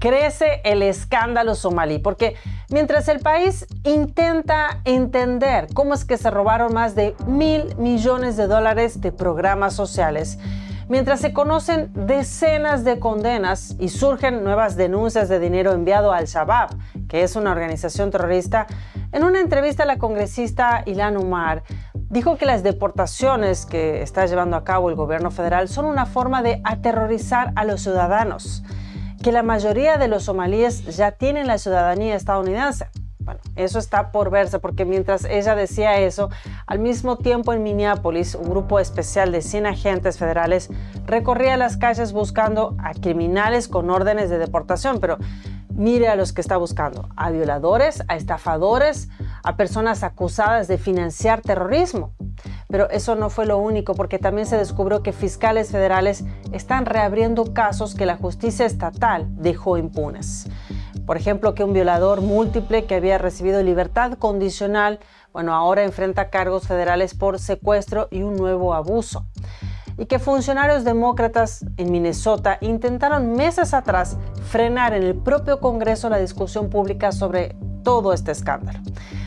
crece el escándalo somalí, porque mientras el país intenta entender cómo es que se robaron más de $1.000 millones de programas sociales, mientras se conocen decenas de condenas y surgen nuevas denuncias de dinero enviado a Al-Shabaab, que es una organización terrorista, en una entrevista la congresista Ilhan Omar dijo que las deportaciones que está llevando a cabo el gobierno federal son una forma de aterrorizar a los ciudadanos, que la mayoría de los somalíes ya tienen la ciudadanía estadounidense. Bueno, eso está por verse, porque mientras ella decía eso, al mismo tiempo en Minneapolis, un grupo especial de 100 agentes federales recorría las calles buscando a criminales con órdenes de deportación, pero mire a los que está buscando: a violadores, a estafadores, a personas acusadas de financiar terrorismo. Pero eso no fue lo único, porque también se descubrió que fiscales federales están reabriendo casos que la justicia estatal dejó impunes. Por ejemplo, que un violador múltiple que había recibido libertad condicional, ahora enfrenta cargos federales por secuestro y un nuevo abuso. Y que funcionarios demócratas en Minnesota intentaron meses atrás frenar en el propio Congreso la discusión pública sobre todo este escándalo.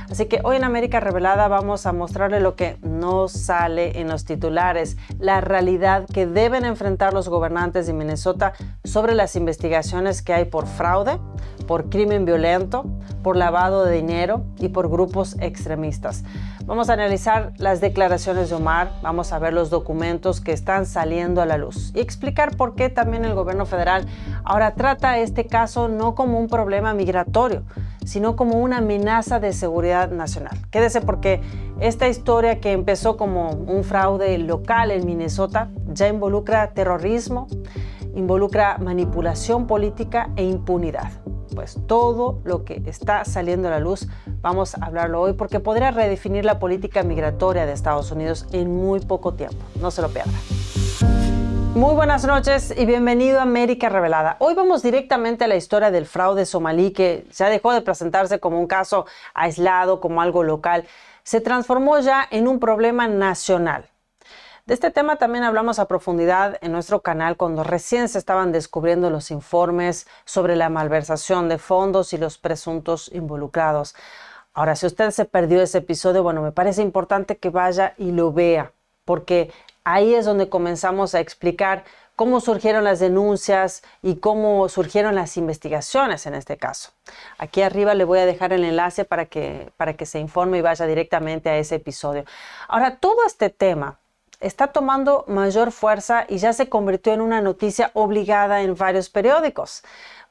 Así que hoy en América Revelada vamos a mostrarle lo que no sale en los titulares, la realidad que deben enfrentar los gobernantes de Minnesota sobre las investigaciones que hay por fraude, por crimen violento, por lavado de dinero y por grupos extremistas. Vamos a analizar las declaraciones de Omar, vamos a ver los documentos que están saliendo a la luz y explicar por qué también el gobierno federal ahora trata este caso no como un problema migratorio, sino como una amenaza de seguridad nacional. Quédese, porque esta historia, que empezó como un fraude local en Minnesota, ya involucra terrorismo, involucra manipulación política e impunidad. Pues todo lo que está saliendo a la luz vamos a hablarlo hoy, porque podría redefinir la política migratoria de Estados Unidos en muy poco tiempo. No se lo pierda. Muy buenas noches y bienvenido a América Revelada. Hoy vamos directamente a la historia del fraude somalí, que ya dejó de presentarse como un caso aislado, como algo local. Se transformó ya en un problema nacional. De este tema también hablamos a profundidad en nuestro canal cuando recién se estaban descubriendo los informes sobre la malversación de fondos y los presuntos involucrados. Ahora, si usted se perdió ese episodio, me parece importante que vaya y lo vea, porque ahí es donde comenzamos a explicar cómo surgieron las denuncias y cómo surgieron las investigaciones en este caso. Aquí arriba le voy a dejar el enlace para que se informe y vaya directamente a ese episodio. Ahora, todo este tema está tomando mayor fuerza y ya se convirtió en una noticia obligada en varios periódicos.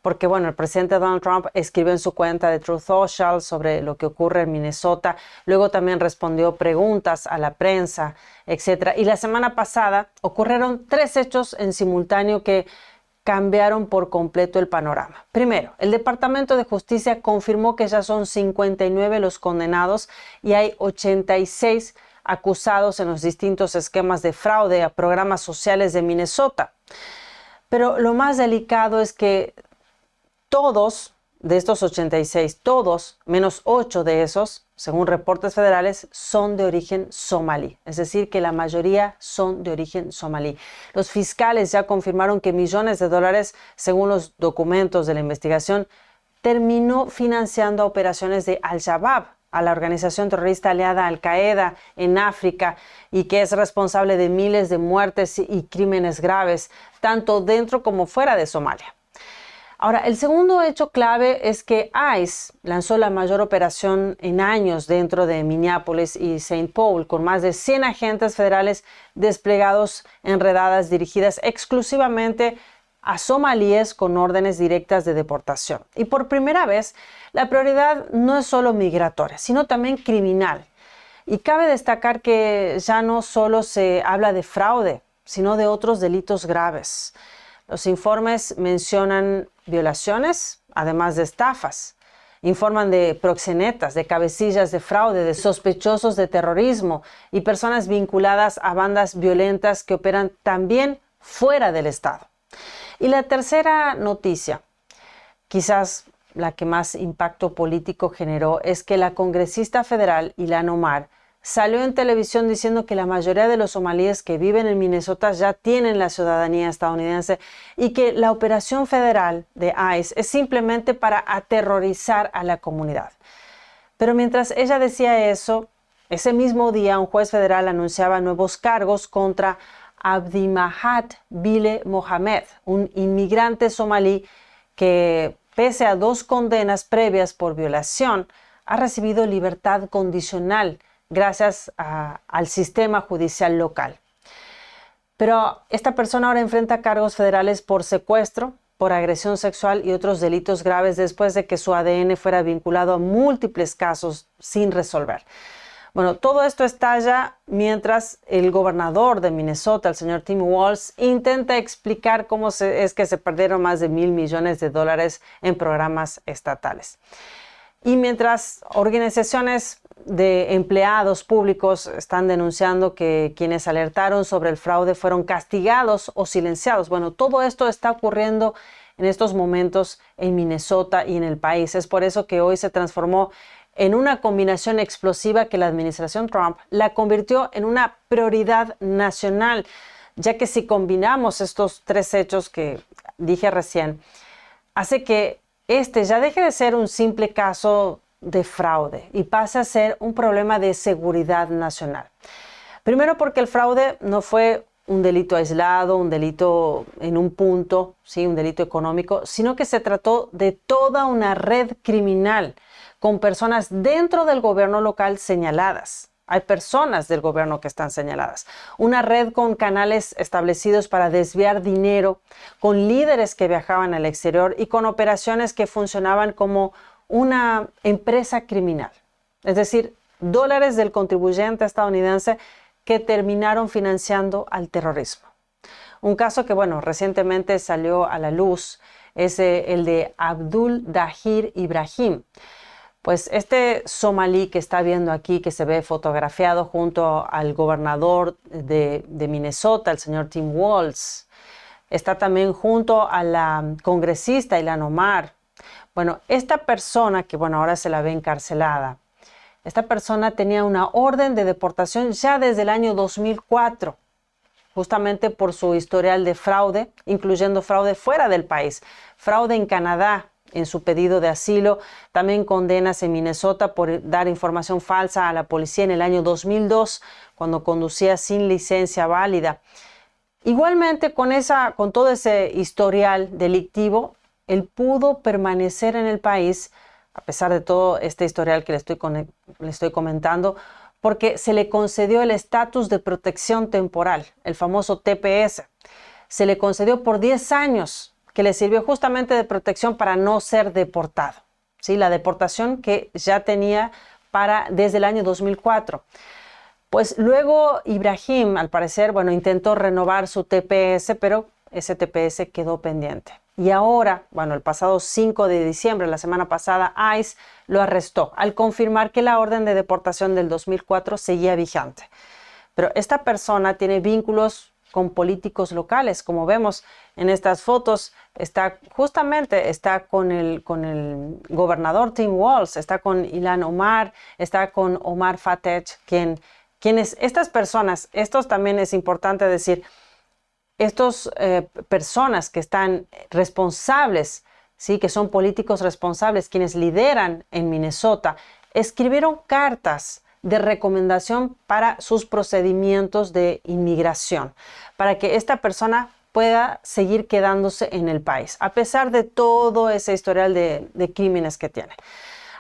Porque, el presidente Donald Trump escribió en su cuenta de Truth Social sobre lo que ocurre en Minnesota. Luego también respondió preguntas a la prensa, etc. Y la semana pasada ocurrieron 3 hechos en simultáneo que cambiaron por completo el panorama. Primero, el Departamento de Justicia confirmó que ya son 59 los condenados y hay 86 acusados en los distintos esquemas de fraude a programas sociales de Minnesota. Pero lo más delicado es que todos de estos 86, todos menos 8 de esos, según reportes federales, son de origen somalí. Es decir, que la mayoría son de origen somalí. Los fiscales ya confirmaron que millones de dólares, según los documentos de la investigación, terminó financiando operaciones de Al-Shabaab, a la organización terrorista aliada Al-Qaeda en África, y que es responsable de miles de muertes y crímenes graves, tanto dentro como fuera de Somalia. Ahora, el segundo hecho clave es que ICE lanzó la mayor operación en años dentro de Minneapolis y St. Paul, con más de 100 agentes federales desplegados en redadas dirigidas exclusivamente a somalíes con órdenes directas de deportación. Y por primera vez, la prioridad no es solo migratoria, sino también criminal. Y cabe destacar que ya no solo se habla de fraude, sino de otros delitos graves. Los informes mencionan violaciones, además de estafas. Informan de proxenetas, de cabecillas de fraude, de sospechosos de terrorismo y personas vinculadas a bandas violentas que operan también fuera del Estado. Y la tercera noticia, quizás la que más impacto político generó, es que la congresista federal Ilhan Omar salió en televisión diciendo que la mayoría de los somalíes que viven en Minnesota ya tienen la ciudadanía estadounidense y que la operación federal de ICE es simplemente para aterrorizar a la comunidad. Pero mientras ella decía eso, ese mismo día un juez federal anunciaba nuevos cargos contra Abdimahat Bile Mohamed, un inmigrante somalí que, pese a 2 condenas previas por violación, ha recibido libertad condicional gracias al sistema judicial local. Pero esta persona ahora enfrenta cargos federales por secuestro, por agresión sexual y otros delitos graves después de que su ADN fuera vinculado a múltiples casos sin resolver. Bueno, todo esto estalla mientras el gobernador de Minnesota, el señor Tim Walz, intenta explicar cómo es que se perdieron más de $1,000 millones en programas estatales. Y mientras organizaciones de empleados públicos están denunciando que quienes alertaron sobre el fraude fueron castigados o silenciados. Bueno, todo esto está ocurriendo en estos momentos en Minnesota y en el país. Es por eso que hoy se transformó en una combinación explosiva que la administración Trump la convirtió en una prioridad nacional, ya que si combinamos estos 3 hechos que dije recién, hace que ya deje de ser un simple caso de fraude y pase a ser un problema de seguridad nacional. Primero porque el fraude no fue un delito aislado, un delito en un punto, ¿sí? Un delito económico, sino que se trató de toda una red criminal con personas dentro del gobierno local señaladas. Hay personas del gobierno que están señaladas. Una red con canales establecidos para desviar dinero, con líderes que viajaban al exterior y con operaciones que funcionaban como una empresa criminal. Es decir, dólares del contribuyente estadounidense que terminaron financiando al terrorismo. Un caso que, recientemente salió a la luz es el de Abdul Dahir Ibrahim. Pues este somalí que está viendo aquí, que se ve fotografiado junto al gobernador de Minnesota, el señor Tim Walz, está también junto a la congresista Ilhan Omar. Bueno, esta persona que ahora se la ve encarcelada, esta persona tenía una orden de deportación ya desde el año 2004, justamente por su historial de fraude, incluyendo fraude fuera del país, fraude en Canadá, en su pedido de asilo, también condenas en Minnesota por dar información falsa a la policía en el año 2002, cuando conducía sin licencia válida. Igualmente, con todo ese historial delictivo, él pudo permanecer en el país, a pesar de todo este historial que le estoy comentando, porque se le concedió el estatus de protección temporal, el famoso TPS. Se le concedió por 10 años, que le sirvió justamente de protección para no ser deportado. ¿Sí? La deportación que ya tenía desde el año 2004. Pues luego Ibrahim, al parecer, intentó renovar su TPS, pero ese TPS quedó pendiente. Y ahora, el pasado 5 de diciembre, la semana pasada, ICE lo arrestó al confirmar que la orden de deportación del 2004 seguía vigente. Pero esta persona tiene vínculos con políticos locales, como vemos en estas fotos, está con el gobernador Tim Walz, está con Ilhan Omar, está con Omar Fateh, estas personas, estos también es importante decir, estas personas que están responsables, ¿sí? Que son políticos responsables, quienes lideran en Minnesota, escribieron cartas de recomendación para sus procedimientos de inmigración, para que esta persona pueda seguir quedándose en el país, a pesar de todo ese historial de crímenes que tiene.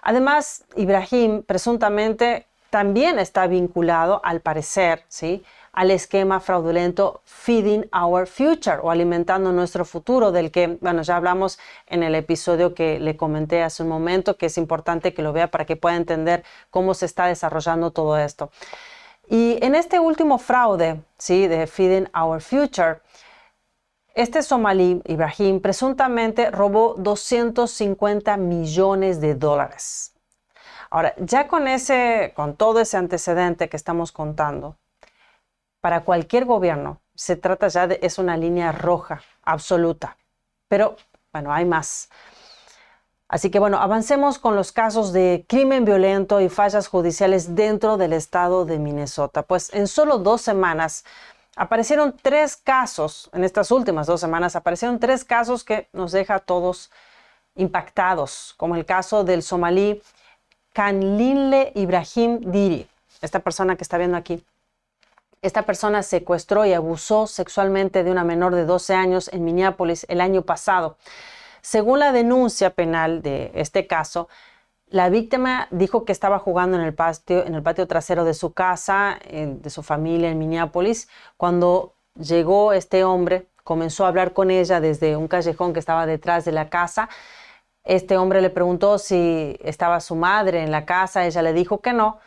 Además, Ibrahim presuntamente también está vinculado, al parecer, ¿sí?, al esquema fraudulento Feeding Our Future, o Alimentando Nuestro Futuro, del que, ya hablamos en el episodio que le comenté hace un momento, que es importante que lo vea para que pueda entender cómo se está desarrollando todo esto. Y en este último fraude, ¿sí?, de Feeding Our Future, este somalí, Ibrahim, presuntamente robó $250 millones. Ahora, ya con todo ese antecedente que estamos contando, para cualquier gobierno se trata es una línea roja absoluta. Pero, hay más. Así que bueno, avancemos con los casos de crimen violento y fallas judiciales dentro del estado de Minnesota. Pues en solo 2 semanas aparecieron 3 casos, en estas últimas 2 semanas aparecieron 3 casos que nos deja a todos impactados, como el caso del somalí Kanlinle Ibrahim Diri, esta persona que está viendo aquí. Esta persona secuestró y abusó sexualmente de una menor de 12 años en Minneapolis el año pasado. Según la denuncia penal de este caso, la víctima dijo que estaba jugando en el patio trasero de su casa, de su familia en Minneapolis. Cuando llegó este hombre, comenzó a hablar con ella desde un callejón que estaba detrás de la casa. Este hombre le preguntó si estaba su madre en la casa. Ella le dijo que no.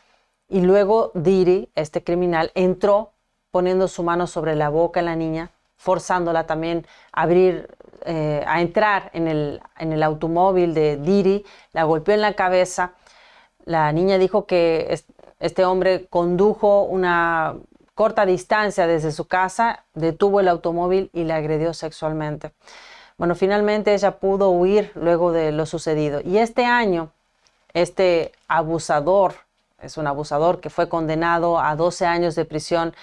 Y luego Diri, este criminal, entró poniendo su mano sobre la boca de la niña, forzándola también a entrar en el automóvil de Diri, la golpeó en la cabeza. La niña dijo que este hombre condujo una corta distancia desde su casa, detuvo el automóvil y la agredió sexualmente. Bueno, finalmente ella pudo huir luego de lo sucedido. Y este año, este abusador, es un abusador que fue condenado a 12 años de prisión.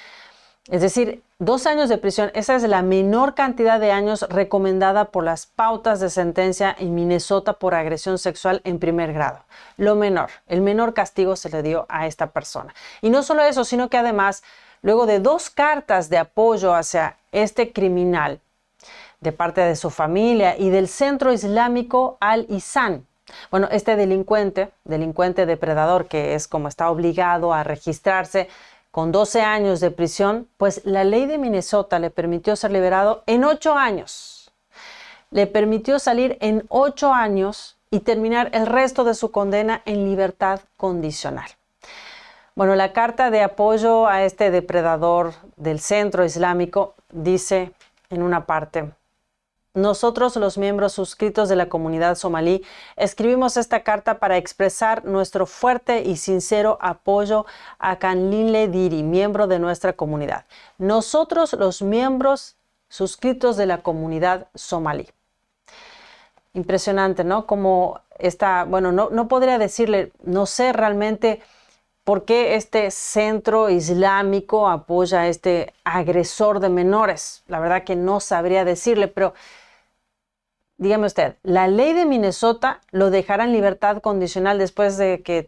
Es decir, 12 años de prisión, esa es la menor cantidad de años recomendada por las pautas de sentencia en Minnesota por agresión sexual en primer grado. Lo menor, el menor castigo se le dio a esta persona. Y no solo eso, sino que además, luego de 2 cartas de apoyo hacia este criminal de parte de su familia y del centro islámico Al-Ihsan, bueno, este delincuente depredador, que es como está obligado a registrarse con 12 años de prisión, pues la ley de Minnesota le permitió ser liberado en 8 años. Le permitió salir en 8 años y terminar el resto de su condena en libertad condicional. Bueno, la carta de apoyo a este depredador del centro islámico dice en una parte: nosotros, los miembros suscritos de la comunidad somalí, escribimos esta carta para expresar nuestro fuerte y sincero apoyo a Kanlinle Diri, miembro de nuestra comunidad. Nosotros, los miembros suscritos de la comunidad somalí. Impresionante, ¿no? Como no podría decirle, no sé realmente por qué este centro islámico apoya a este agresor de menores. La verdad que no sabría decirle, pero dígame usted, la ley de Minnesota lo dejará en libertad condicional después de que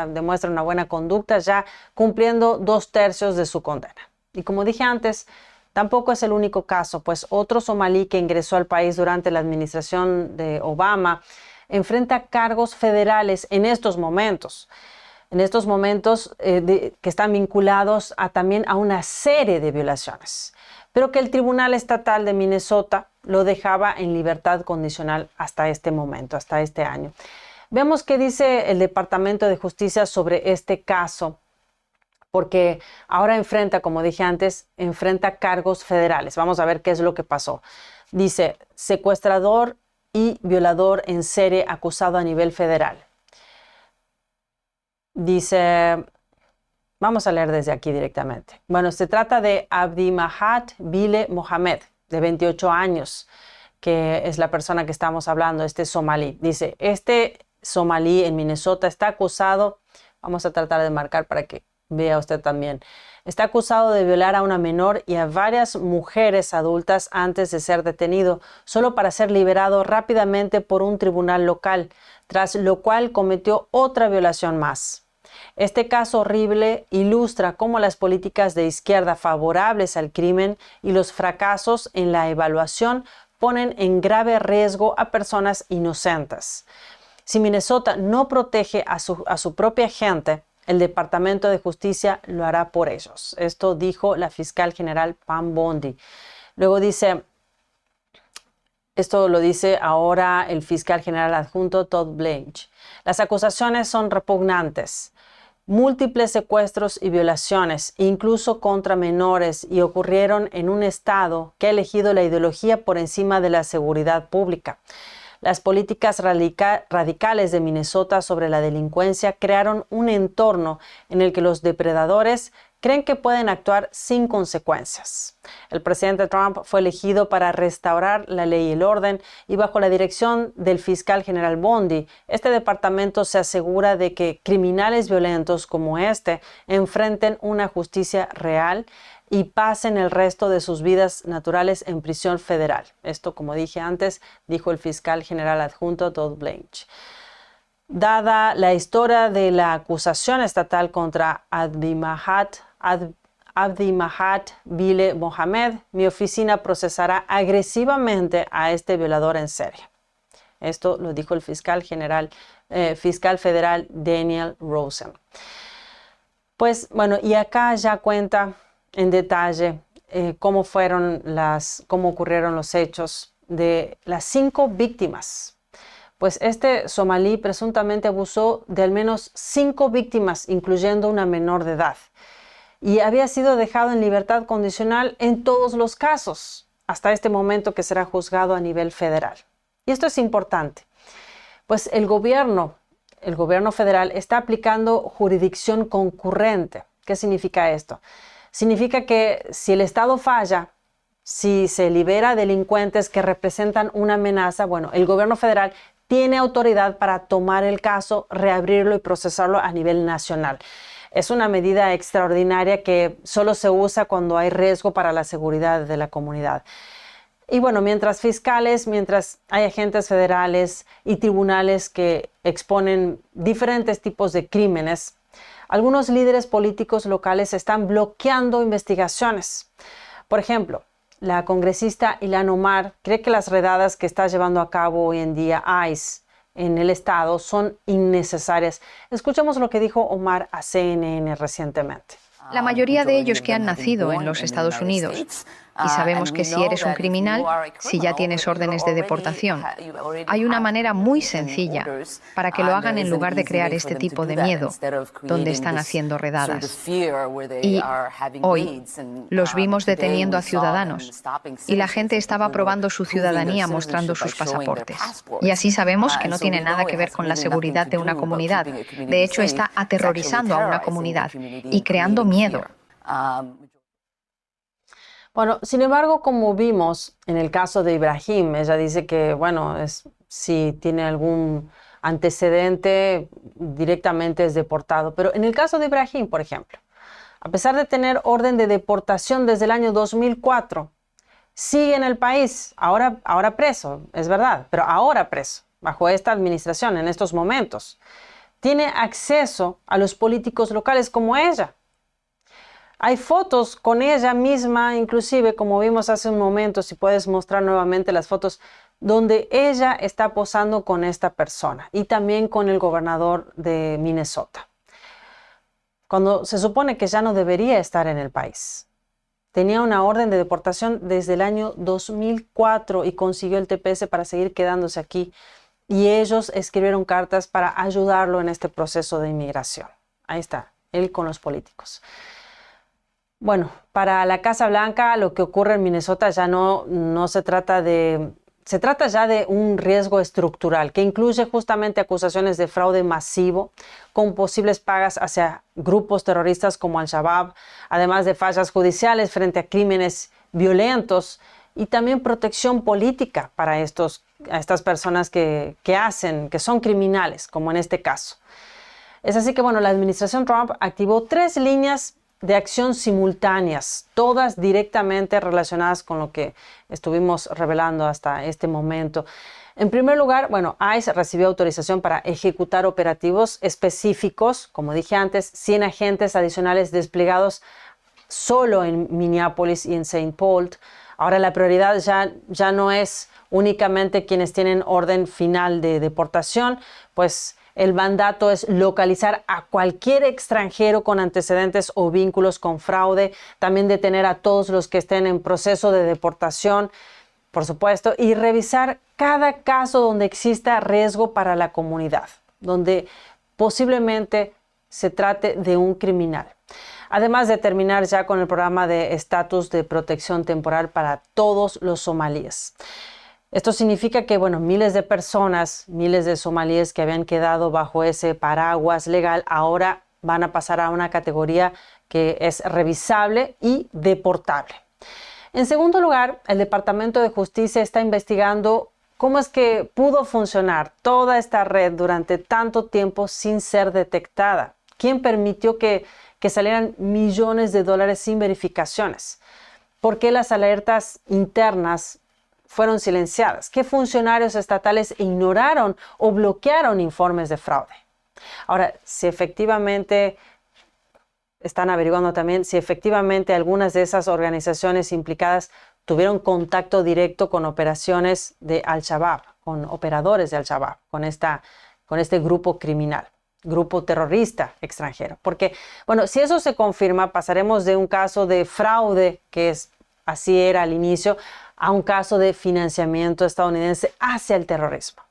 demuestre una buena conducta, ya cumpliendo 2/3 de su condena. Y como dije antes, tampoco es el único caso, pues otro somalí que ingresó al país durante la administración de Obama enfrenta cargos federales en estos momentos. Que están vinculados también a una serie de violaciones, pero que el Tribunal Estatal de Minnesota lo dejaba en libertad condicional hasta este momento, hasta este año. Veamos qué dice el Departamento de Justicia sobre este caso, porque ahora como dije antes, enfrenta cargos federales. Vamos a ver qué es lo que pasó. Dice, secuestrador y violador en serie acusado a nivel federal. Dice, vamos a leer desde aquí directamente. Bueno, se trata de Abdimahat Bile Mohamed, de 28 años, que es la persona que estamos hablando, este somalí. Dice, este somalí en Minnesota está acusado, vamos a tratar de marcar para que vea usted también, está acusado de violar a una menor y a varias mujeres adultas antes de ser detenido, solo para ser liberado rápidamente por un tribunal local, tras lo cual cometió otra violación más. Este caso horrible ilustra cómo las políticas de izquierda favorables al crimen y los fracasos en la evaluación ponen en grave riesgo a personas inocentes. Si Minnesota no protege a su propia gente, el Departamento de Justicia lo hará por ellos. Esto dijo la fiscal general Pam Bondi. Luego dice, esto lo dice ahora el fiscal general adjunto Todd Blanche. Las acusaciones son repugnantes. Múltiples secuestros y violaciones, incluso contra menores, y ocurrieron en un estado que ha elegido la ideología por encima de la seguridad pública. Las políticas radicales de Minnesota sobre la delincuencia crearon un entorno en el que los depredadores creen que pueden actuar sin consecuencias. El presidente Trump fue elegido para restaurar la ley y el orden y bajo la dirección del fiscal general Bondi, este departamento se asegura de que criminales violentos como este enfrenten una justicia real y pasen el resto de sus vidas naturales en prisión federal. Esto, como dije antes, dijo el fiscal general adjunto Todd Blanche. Dada la historia de la acusación estatal contra Abdimahat Bile Mohamed, mi oficina procesará agresivamente a este violador en serie. Esto lo dijo el fiscal federal Daniel Rosen. Pues bueno, y acá ya cuenta en detalle cómo ocurrieron los hechos de las 5 víctimas. Pues este somalí presuntamente abusó de al menos 5 víctimas, incluyendo una menor de edad. Y había sido dejado en libertad condicional en todos los casos, hasta este momento que será juzgado a nivel federal. Y esto es importante, pues el gobierno federal está aplicando jurisdicción concurrente. ¿Qué significa esto? Significa que si el Estado falla, si se libera delincuentes que representan una amenaza, bueno, el gobierno federal tiene autoridad para tomar el caso, reabrirlo y procesarlo a nivel nacional. Es una medida extraordinaria que solo se usa cuando hay riesgo para la seguridad de la comunidad. Y bueno, mientras hay agentes federales y tribunales que exponen diferentes tipos de crímenes, algunos líderes políticos locales están bloqueando investigaciones. Por ejemplo, la congresista Ilhan Omar cree que las redadas que está llevando a cabo hoy en día ICE en el estado son innecesarias. Escuchemos lo que dijo Omar a CNN recientemente. La mayoría de ellos que han nacido en los Estados Unidos. Y sabemos que si eres un criminal, si ya tienes órdenes de deportación, hay una manera muy sencilla para que lo hagan en lugar de crear este tipo de miedo, donde están haciendo redadas. Y hoy los vimos deteniendo a ciudadanos y la gente estaba probando su ciudadanía mostrando sus pasaportes. Y así sabemos que no tiene nada que ver con la seguridad de una comunidad. De hecho, está aterrorizando a una comunidad y creando miedo. Bueno, sin embargo, como vimos en el caso de Ibrahim, ella dice que, bueno, si tiene algún antecedente, directamente es deportado. Pero en el caso de Ibrahim, por ejemplo, a pesar de tener orden de deportación desde el año 2004, sigue en el país, ahora preso, es verdad, pero ahora preso, bajo esta administración, en estos momentos. Tiene acceso a los políticos locales como ella. Hay fotos con ella misma, inclusive, como vimos hace un momento, si puedes mostrar nuevamente las fotos, donde ella está posando con esta persona y también con el gobernador de Minnesota, cuando se supone que ya no debería estar en el país. Tenía una orden de deportación desde el año 2004 y consiguió el TPS para seguir quedándose aquí. Y ellos escribieron cartas para ayudarlo en este proceso de inmigración. Ahí está, él con los políticos. Bueno, para la Casa Blanca lo que ocurre en Minnesota ya no se trata ya de un riesgo estructural que incluye justamente acusaciones de fraude masivo con posibles pagas hacia grupos terroristas como Al-Shabaab, además de fallas judiciales frente a crímenes violentos y también protección política para estas personas que son criminales, como en este caso. Es así que, bueno, la administración Trump activó 3 líneas de acción simultáneas, todas directamente relacionadas con lo que estuvimos revelando hasta este momento. En primer lugar, bueno, ICE recibió autorización para ejecutar operativos específicos, como dije antes, 100 agentes adicionales desplegados solo en Minneapolis y en St. Paul. Ahora la prioridad ya no es únicamente quienes tienen orden final de deportación, pues el mandato es localizar a cualquier extranjero con antecedentes o vínculos con fraude, también detener a todos los que estén en proceso de deportación, por supuesto, y revisar cada caso donde exista riesgo para la comunidad, donde posiblemente se trate de un criminal. Además de terminar ya con el programa de estatus de protección temporal para todos los somalíes. Esto significa que, bueno, miles de personas, miles de somalíes que habían quedado bajo ese paraguas legal, ahora van a pasar a una categoría que es revisable y deportable. En segundo lugar, el Departamento de Justicia está investigando cómo es que pudo funcionar toda esta red durante tanto tiempo sin ser detectada. ¿Quién permitió que salieran millones de dólares sin verificaciones? ¿Por qué las alertas internas fueron silenciadas? ¿Qué funcionarios estatales ignoraron o bloquearon informes de fraude? Ahora, si efectivamente están averiguando también si efectivamente algunas de esas organizaciones implicadas tuvieron contacto directo con operaciones de Al-Shabaab, con operadores de Al-Shabaab, con este grupo criminal, grupo terrorista extranjero. Porque, bueno, si eso se confirma, pasaremos de un caso de fraude, así era al inicio, a un caso de financiamiento estadounidense hacia el terrorismo.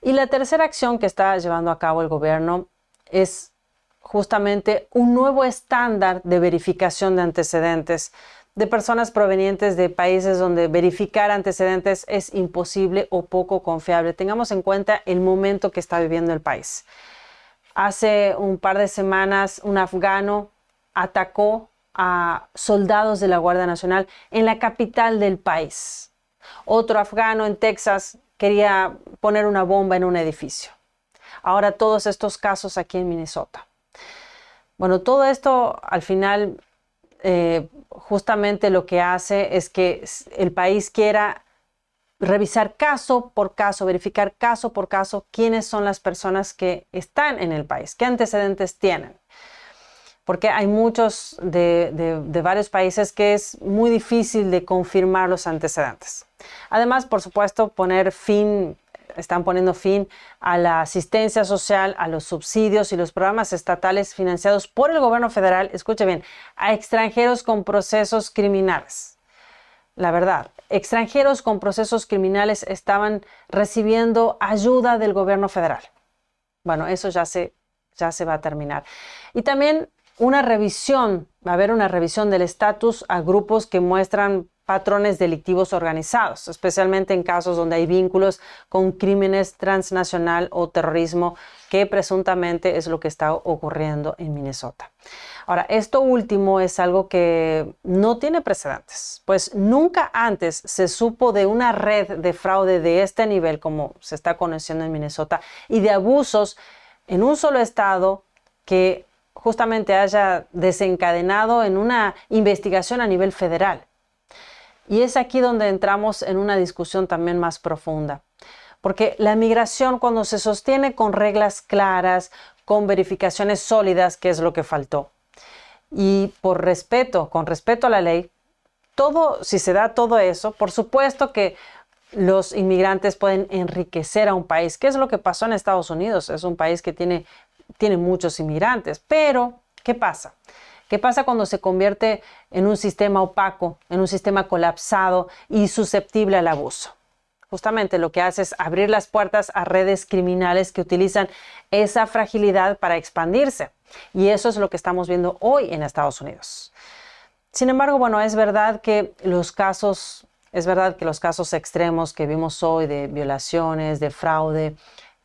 Y la tercera acción que está llevando a cabo el gobierno es justamente un nuevo estándar de verificación de antecedentes de personas provenientes de países donde verificar antecedentes es imposible o poco confiable. Tengamos en cuenta el momento que está viviendo el país. Hace un par de semanas, un afgano atacó a soldados de la Guardia Nacional en la capital del país. Otro afgano en Texas quería poner una bomba en un edificio. Ahora todos estos casos aquí en Minnesota. Bueno, todo esto al final justamente lo que hace es que el país quiera revisar caso por caso, verificar caso por caso quiénes son las personas que están en el país, qué antecedentes tienen. Porque hay muchos de varios países que es muy difícil de confirmar los antecedentes. Además, por supuesto, están poniendo fin a la asistencia social, a los subsidios y los programas estatales financiados por el gobierno federal, escuche bien, a extranjeros con procesos criminales. La verdad, extranjeros con procesos criminales estaban recibiendo ayuda del gobierno federal. Bueno, eso ya se va a terminar. Y también va a haber una revisión del estatus a grupos que muestran patrones delictivos organizados, especialmente en casos donde hay vínculos con crímenes transnacional o terrorismo, que presuntamente es lo que está ocurriendo en Minnesota. Ahora, esto último es algo que no tiene precedentes, pues nunca antes se supo de una red de fraude de este nivel como se está conociendo en Minnesota y de abusos en un solo estado que justamente haya desencadenado en una investigación a nivel federal. Y es aquí donde entramos en una discusión también más profunda. Porque la migración, cuando se sostiene con reglas claras, con verificaciones sólidas, que es lo que faltó, y con respeto a la ley, si se da todo eso, por supuesto que los inmigrantes pueden enriquecer a un país, que es lo que pasó en Estados Unidos. Es un país que tiene muchos inmigrantes. Pero, ¿qué pasa? ¿Qué pasa cuando se convierte en un sistema opaco, en un sistema colapsado y susceptible al abuso? Justamente lo que hace es abrir las puertas a redes criminales que utilizan esa fragilidad para expandirse. Y eso es lo que estamos viendo hoy en Estados Unidos. Sin embargo, bueno, es verdad que los casos extremos que vimos hoy de violaciones, de fraude,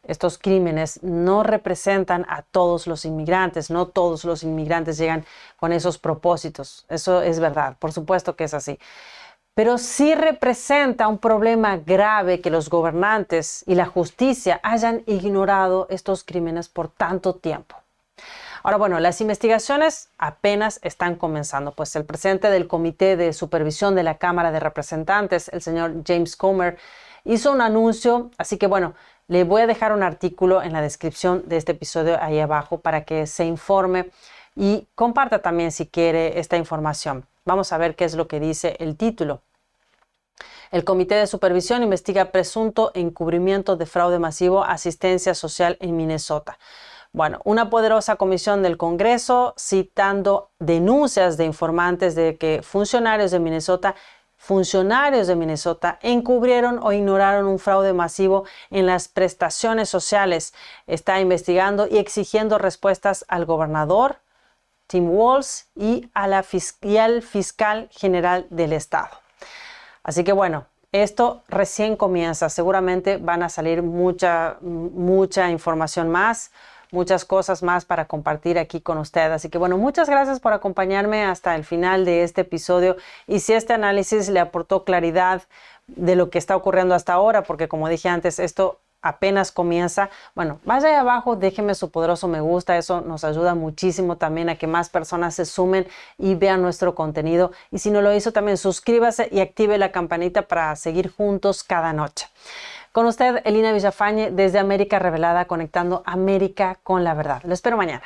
estos crímenes no representan a todos los inmigrantes. No todos los inmigrantes llegan con esos propósitos. Eso es verdad, por supuesto que es así. Pero sí representa un problema grave que los gobernantes y la justicia hayan ignorado estos crímenes por tanto tiempo. Ahora, bueno, las investigaciones apenas están comenzando, pues el presidente del Comité de Supervisión de la Cámara de Representantes, el señor James Comer, hizo un anuncio, así que bueno, le voy a dejar un artículo en la descripción de este episodio ahí abajo para que se informe y comparta también si quiere esta información. Vamos a ver qué es lo que dice el título. El Comité de Supervisión investiga presunto encubrimiento de fraude masivo, asistencia social en Minnesota. Bueno, una poderosa comisión del Congreso citando denuncias de informantes de que funcionarios de Minnesota encubrieron o ignoraron un fraude masivo en las prestaciones sociales. Está investigando y exigiendo respuestas al gobernador, Tim Walz, y al fiscal general del estado. Así que bueno, esto recién comienza. Seguramente van a salir mucha información más, muchas cosas más para compartir aquí con usted. Así que bueno, muchas gracias por acompañarme hasta el final de este episodio. Y si este análisis le aportó claridad de lo que está ocurriendo hasta ahora, porque como dije antes, esto apenas comienza, bueno, vaya ahí abajo, déjeme su poderoso me gusta, eso nos ayuda muchísimo también a que más personas se sumen y vean nuestro contenido. Y si no lo hizo, también suscríbase y active la campanita para seguir juntos cada noche. Con usted, Elina Villafañe, desde América Revelada, conectando América con la verdad. Lo espero mañana.